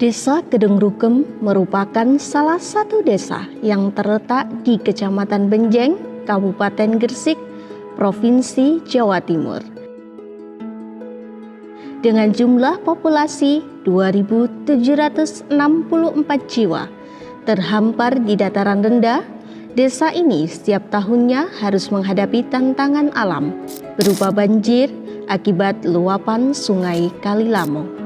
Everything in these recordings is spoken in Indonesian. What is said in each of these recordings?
Desa Kedung Rukem merupakan salah satu desa yang terletak di Kecamatan Benjeng, Kabupaten Gresik, Provinsi Jawa Timur. Dengan jumlah populasi 2.764 jiwa, terhampar di dataran rendah, desa ini setiap tahunnya harus menghadapi tantangan alam berupa banjir akibat luapan Sungai Kalilamong.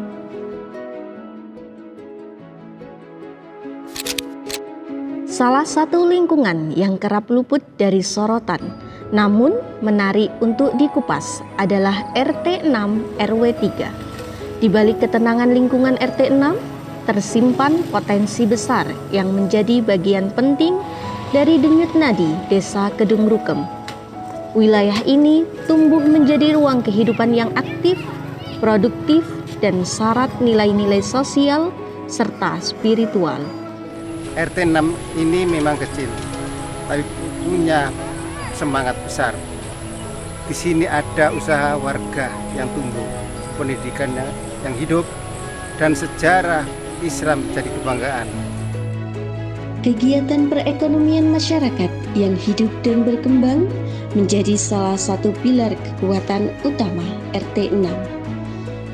Salah satu lingkungan yang kerap luput dari sorotan, namun menarik untuk dikupas adalah RT 6 RW 3. Di balik ketenangan lingkungan RT 6, tersimpan potensi besar yang menjadi bagian penting dari denyut nadi Desa Kedung Rukem. Wilayah ini tumbuh menjadi ruang kehidupan yang aktif, produktif, dan syarat nilai-nilai sosial serta spiritual. RT 6 ini memang kecil, tapi punya semangat besar. Di sini ada usaha warga yang tumbuh, pendidikan yang hidup, dan sejarah Islam jadi kebanggaan. Kegiatan perekonomian masyarakat yang hidup dan berkembang menjadi salah satu pilar kekuatan utama RT 6.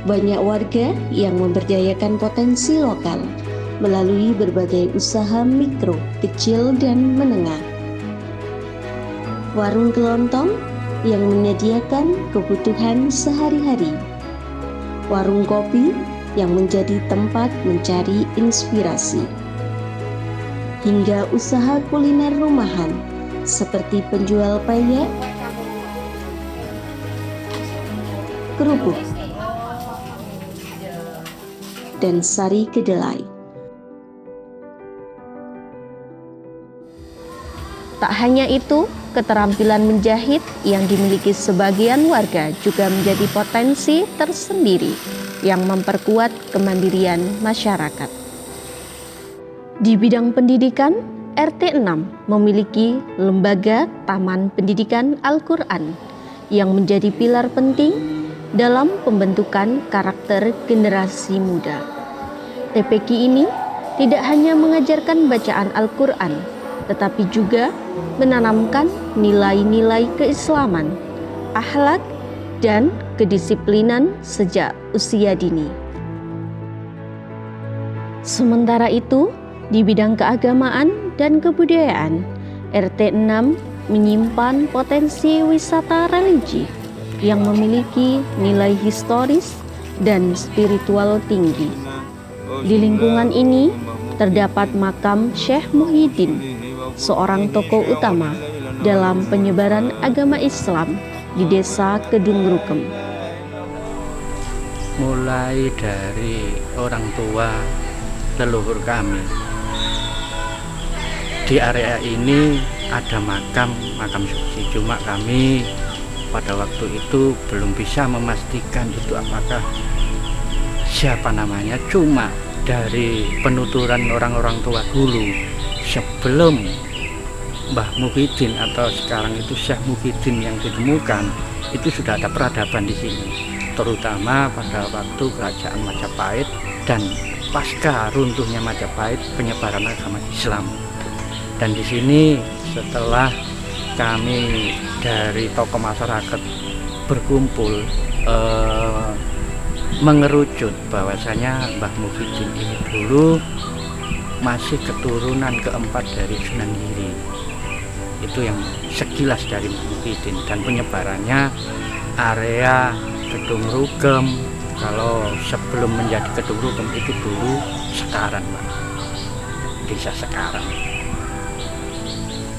Banyak warga yang memberdayakan potensi lokal melalui berbagai usaha mikro, kecil, dan menengah. Warung kelontong yang menyediakan kebutuhan sehari-hari. Warung kopi yang menjadi tempat mencari inspirasi. Hingga usaha kuliner rumahan seperti penjual peyek, kerupuk, dan sari kedelai. Tak hanya itu, keterampilan menjahit yang dimiliki sebagian warga juga menjadi potensi tersendiri yang memperkuat kemandirian masyarakat. Di bidang pendidikan, RT 6 memiliki lembaga Taman Pendidikan Al-Quran yang menjadi pilar penting dalam pembentukan karakter generasi muda. TPQ ini tidak hanya mengajarkan bacaan Al-Quran, tetapi juga menanamkan nilai-nilai keislaman, akhlak, dan kedisiplinan sejak usia dini. Sementara itu, di bidang keagamaan dan kebudayaan, RT 6 menyimpan potensi wisata religi yang memiliki nilai historis dan spiritual tinggi. Di lingkungan ini terdapat makam Syekh Muhyiddin, seorang tokoh utama dalam penyebaran agama Islam di Desa Kedung Rukem. Mulai dari orang tua leluhur kami, di area ini ada makam suci. Cuma kami pada waktu itu belum bisa memastikan itu apakah siapa namanya. Cuma dari penuturan orang-orang tua dulu, sebelum Mbah Muhyiddin atau sekarang itu Syekh Muhyiddin yang ditemukan, itu sudah ada peradaban di sini, terutama pada waktu kerajaan Majapahit dan pasca runtuhnya Majapahit, penyebaran agama Islam. Dan di sini setelah kami dari tokoh masyarakat berkumpul mengerucut bahwasanya Mbah Muhyiddin ini dulu masih keturunan keempat dari Sunan Giri. Itu yang sekilas dari Muhyiddin, dan penyebarannya area Kedung Rukem. Kalau sebelum menjadi Kedung Rukem itu dulu Sekaran, Pak. Desa Sekaran.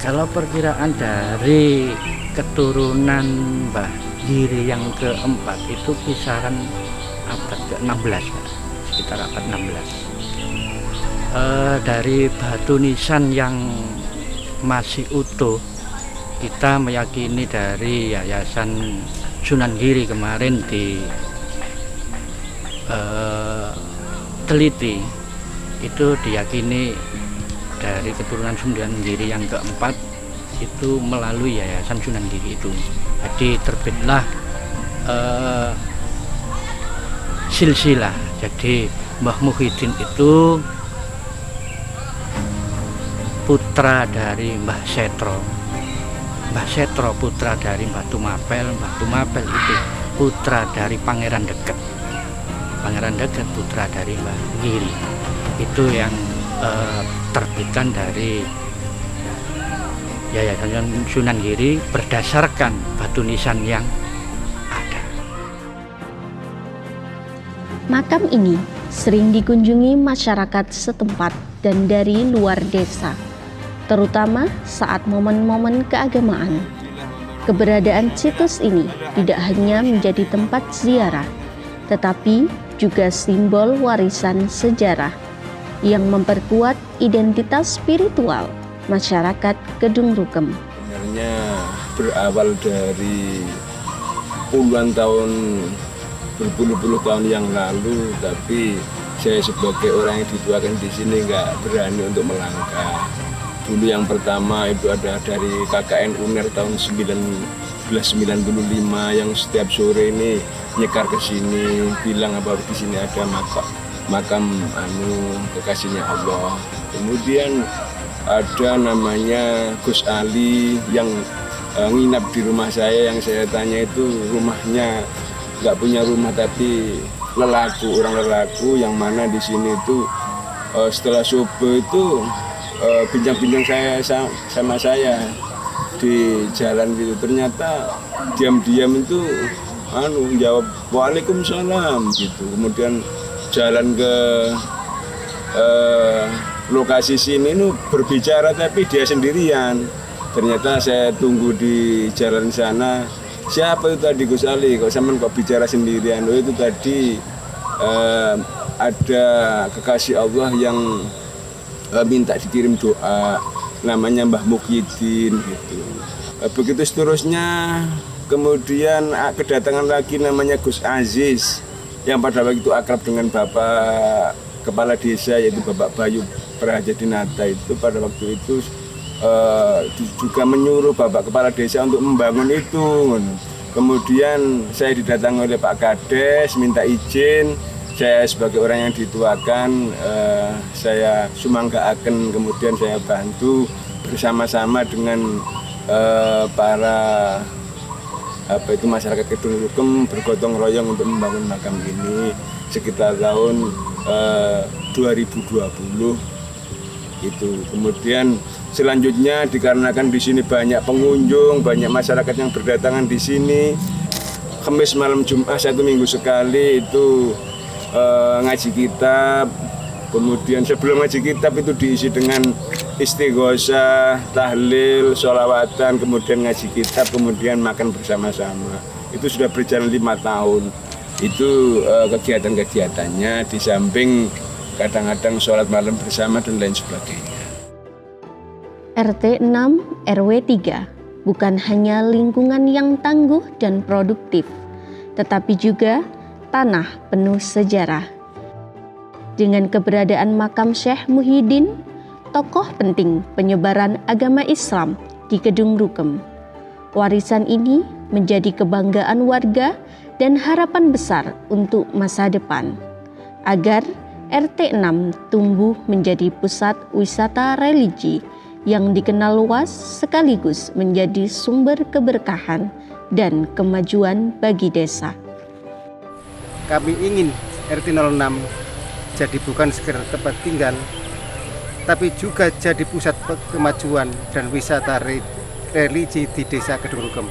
Kalau perkiraan dari keturunan Mbah Giri yang keempat itu kisaran abad ke-16, Pak. Sekitar abad 16. Dari batu nisan yang masih utuh, kita meyakini dari Yayasan Sunan Giri kemarin teliti, itu diyakini dari keturunan Sunan Giri yang keempat itu melalui Yayasan Sunan Giri itu. Jadi terbitlah silsilah. Jadi Mbah Muhyiddin itu putra dari Mbah Setro. Mbah Setro putra dari Mbah Tumapel. Mbah Tumapel itu putra dari Pangeran Deget. Pangeran Deget putra dari Mbah Giri. Itu yang terbitan dari Yayasan Sunan Giri berdasarkan batu nisan yang ada. Makam ini sering dikunjungi masyarakat setempat dan dari luar desa, terutama saat momen-momen keagamaan. Keberadaan situs ini tidak hanya menjadi tempat ziarah, tetapi juga simbol warisan sejarah yang memperkuat identitas spiritual masyarakat Kedung Rukem. Sebenarnya berawal dari puluhan tahun, berpuluh-puluh tahun yang lalu, tapi saya sebagai orang yang dituakan di sini nggak berani untuk melangkah. Dulu yang pertama itu ada dari KKN UNER tahun 1995 yang setiap sore ini nyekar ke sini, bilang bahwa di sini ada makam kekasihnya Allah. Kemudian ada namanya Gus Ali yang nginap di rumah saya, yang saya tanya itu rumahnya nggak punya rumah tapi orang lelaku yang mana di sini itu setelah subuh itu bincang-bincang saya sama saya di jalan gitu, ternyata diam-diam itu jawab Waalaikumsalam gitu. Kemudian jalan ke lokasi sini itu berbicara tapi dia sendirian. Ternyata saya tunggu di jalan sana, siapa itu tadi Gus Ali, kok sampean kok bicara sendirian? Oh itu tadi ada kekasih Allah yang minta dikirim doa, namanya Mbah Muhyiddin gitu. Begitu seterusnya, kemudian kedatangan lagi namanya Gus Aziz yang pada waktu itu akrab dengan Bapak Kepala Desa yaitu Bapak Bayu Prahajadinata. Itu pada waktu itu juga menyuruh Bapak Kepala Desa untuk membangun itu. Kemudian saya didatangi oleh Pak Kades minta izin. Saya sebagai orang yang dituakan, saya sumanggaaken, kemudian saya bantu bersama-sama dengan para masyarakat Kedung Rukem bergotong royong untuk membangun makam ini sekitar tahun 2020 itu. Kemudian selanjutnya dikarenakan di sini banyak pengunjung, banyak masyarakat yang berdatangan di sini, Kamis malam Jumat 1 minggu sekali itu ngaji kitab. Kemudian sebelum ngaji kitab itu diisi dengan istighosah, tahlil, sholawatan, kemudian ngaji kitab, kemudian makan bersama-sama. Itu sudah berjalan 5 tahun. Itu kegiatan-kegiatannya, di samping kadang-kadang sholat malam bersama dan lain sebagainya. RT 6 RW 3 bukan hanya lingkungan yang tangguh dan produktif, tetapi juga tanah penuh sejarah. Dengan keberadaan makam Syekh Muhyiddin, tokoh penting penyebaran agama Islam di Kedung Rukem, warisan ini menjadi kebanggaan warga dan harapan besar untuk masa depan, agar RT 6 tumbuh menjadi pusat wisata religi yang dikenal luas sekaligus menjadi sumber keberkahan dan kemajuan bagi desa. Kami ingin RT 06 jadi bukan sekedar tempat tinggal, tapi juga jadi pusat kemajuan dan wisata religi di Desa Kedung Rukem.